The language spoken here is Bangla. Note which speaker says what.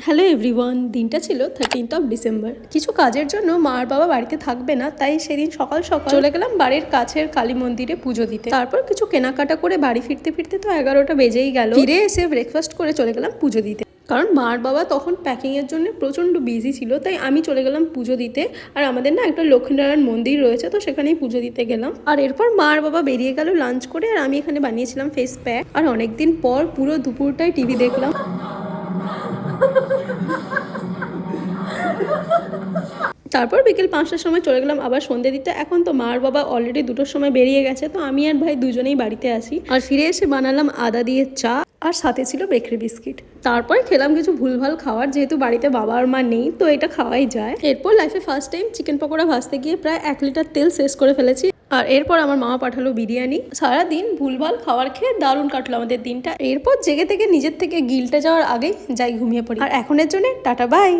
Speaker 1: হ্যালো এভরিওয়ান, দিনটা ছিল 13th ডিসেম্বর। কিছু কাজের জন্য মা আর বাবা বাড়িতে থাকবে না, তাই সেদিন সকাল সকাল চলে গেলাম বাড়ির কাছের কালী মন্দিরে পুজো দিতে। তারপর কিছু কেনাকাটা করে বাড়ি ফিরতে ফিরতে তো 11টা বেজেই গেল। ফিরে এসে ব্রেকফাস্ট করে চলে গেলাম পুজো দিতে, কারণ মা আর বাবা তখন প্যাকিংয়ের জন্য প্রচণ্ড বিজি ছিল, তাই আমি চলে গেলাম পুজো দিতে। আর আমাদের না একটা লক্ষ্মীনারায়ণ মন্দির রয়েছে, তো সেখানেই পুজো দিতে গেলাম। আর এরপর মা আর বাবা বেরিয়ে গেল লাঞ্চ করে, আর আমি এখানে বানিয়েছিলাম ফেস প্যাক। আর অনেকদিন পর পুরো দুপুরটাই টিভি দেখলাম। তারপর বিকেল 5টার সময় চলে গেলাম আবার সন্ধ্যে দিতে। এখন তো মা আর বাবা অলরেডি 2টোর সময় বেরিয়ে গেছে, তো আমি আর ভাই দুজনেই বাড়িতে আছি। আর ফিরে এসে বানালাম আদা দিয়ে চা, আর সাথে ছিল বেকরি বিস্কিট। তারপরে খেলাম কিছু ভুলভাল খাবার, যেহেতু বাড়িতে বাবা আর মা নেই, তো এটা খাওয়াই যায়। এরপর লাইফে ফার্স্ট টাইম চিকেন পকোড়া ভাজতে গিয়ে প্রায় 1 লিটার তেল শেষ করে ফেলেছি। আর এরপর আমার মা পাঠালো বিরিয়ানি। সারাদিন ভুলভাল খাবার খেয়ে দারুণ কাটলো আমাদের দিনটা। এরপর জেগে থেকে নিজের থেকে গিলতে যাওয়ার আগেই যাই ঘুমিয়ে পড়ি। আর এখনের জন্য টাটা বাই।